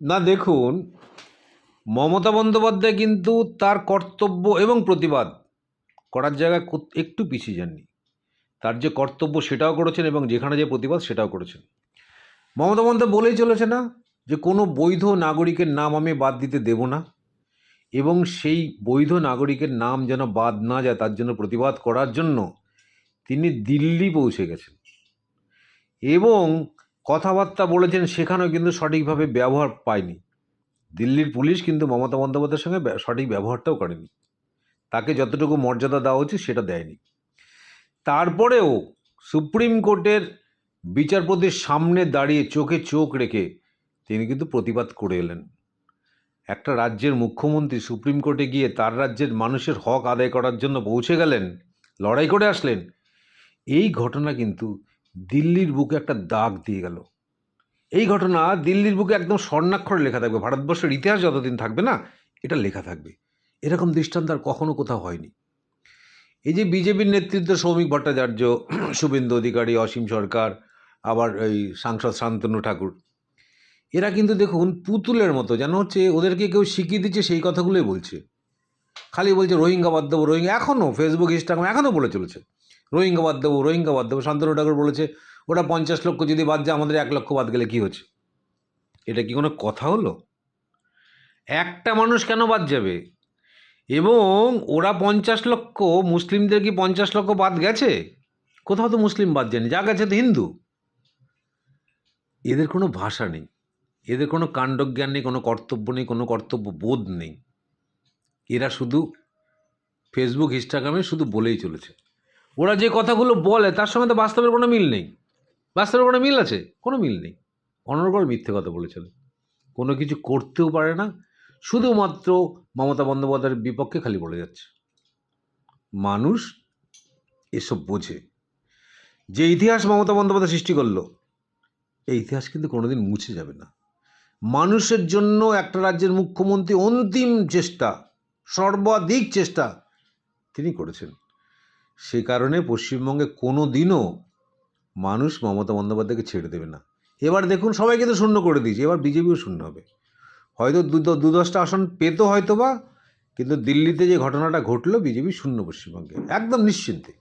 না দেখুন, মমতা বন্দ্যোপাধ্যায় কিন্তু তার কর্তব্য এবং প্রতিবাদ করার জায়গায় একটু পিছিয়ে যাননি। তার যে কর্তব্য সেটাও করেছেন এবং যেখানে যে প্রতিবাদ সেটাও করেছেন। মমতা বন্দ্যোপাধ্যায় বলেই চলেছে না যে কোনো বৈধ নাগরিকের নাম আমি বাদ দিতে দেব না, এবং সেই বৈধ নাগরিকের নাম যেন বাদ না যায় তার জন্য প্রতিবাদ করার জন্য তিনি দিল্লি পৌঁছে গেছেন এবং কথাবার্তা বলেছেন, সেখানেও কিন্তু সঠিকভাবে ব্যবহার পায়নি। দিল্লির পুলিশ কিন্তু মমতা বন্দ্যোপাধ্যায়ের সঙ্গে সঠিক ব্যবহারটাও করেনি, তাকে যতটুকু মর্যাদা দেওয়া উচিত সেটা দেয়নি। তারপরেও সুপ্রিম কোর্টের বিচারপতির সামনে দাঁড়িয়ে চোখে চোখ রেখে তিনি কিন্তু প্রতিবাদ করে এলেন। একটা রাজ্যের মুখ্যমন্ত্রী সুপ্রিম কোর্টে গিয়ে তার রাজ্যের মানুষের হক আদায় করার জন্য পৌঁছে গেলেন, লড়াই করে আসলেন। এই ঘটনা কিন্তু দিল্লির বুকে একটা দাগ দিয়ে গেল। এই ঘটনা দিল্লির বুকে একদম স্বর্ণাক্ষরে লেখা থাকবে, ভারতবর্ষের ইতিহাস যতদিন থাকবে না এটা লেখা থাকবে। এরকম দৃষ্টান্ত আর কখনো কোথাও হয়নি। এই যে বিজেপির নেতৃত্ব সৌমিক ভট্টাচার্য, শুভেন্দু অধিকারী, অসীম সরকার, আবার এই সাংসদ শান্তনু ঠাকুর, এরা কিন্তু দেখুন পুতুলের মতো, যেন হচ্ছে ওদেরকে কেউ শিখিয়ে দিচ্ছে সেই কথাগুলোই বলছে। খালি বলছে রোহিঙ্গা বাদ দেবো, রোহিঙ্গা, এখনও ফেসবুক ইনস্টাগ্রাম এখনও বলে চলেছে রোহিঙ্গা বাদ দেবো, রোহিঙ্গা বাদ দেবো। শান্তনু ঠাকুর বলেছে ওটা 50 লক্ষ যদি বাদ যায়, আমাদের 1 লক্ষ বাদ গেলে কী হচ্ছে? এটা কি কোনো কথা হলো? একটা মানুষ কেন বাদ যাবে? এবং ওরা 50 লক্ষ, মুসলিমদের কি 50 লক্ষ বাদ গেছে? কোথাও তো মুসলিম বাদ যায়নি, যা গেছে তো হিন্দু। এদের কোনো ভাষা নেই, এদের কোনো কাণ্ডজ্ঞান নেই, কোনো কর্তব্য নেই, কোনো কর্তব্য বোধ নেই। এরা শুধু ফেসবুক ইনস্টাগ্রামে শুধু বলেই চলেছে। ওরা যে কথাগুলো বলে তার সঙ্গে তো বাস্তবের কোনো মিল নেই। বাস্তবের কোনো মিল আছে? কোনো মিল নেই। অনর্গল মিথ্যে কথা বলে চলে, কোনো কিছু করতেও পারে না, শুধুমাত্র মমতা বন্দ্যোপাধ্যায়ের বিপক্ষে খালি বলে যাচ্ছে। মানুষ এসব বোঝে। যে ইতিহাস মমতা বন্দ্যোপাধ্যায় সৃষ্টি করলো, এই ইতিহাস কিন্তু কোনোদিন মুছে যাবে না। মানুষের জন্য একটা রাজ্যের মুখ্যমন্ত্রী অন্তিম চেষ্টা, সর্বাধিক চেষ্টা তিনি করেছেন। সে কারণে পশ্চিমবঙ্গে কোনো দিনও মানুষ মমতা বন্দ্যোপাধ্যায়কে ছেড়ে দেবে না। এবার দেখুন সবাই কিন্তু শূন্য করে দিয়েছে, এবার বিজেপিও শূন্য হবে। হয়তো 10টা আসন পেতো হয়তো বা, কিন্তু দিল্লিতে যে ঘটনাটা ঘটলো বিজেপি শূন্য পশ্চিমবঙ্গে, একদম নিশ্চিন্তে।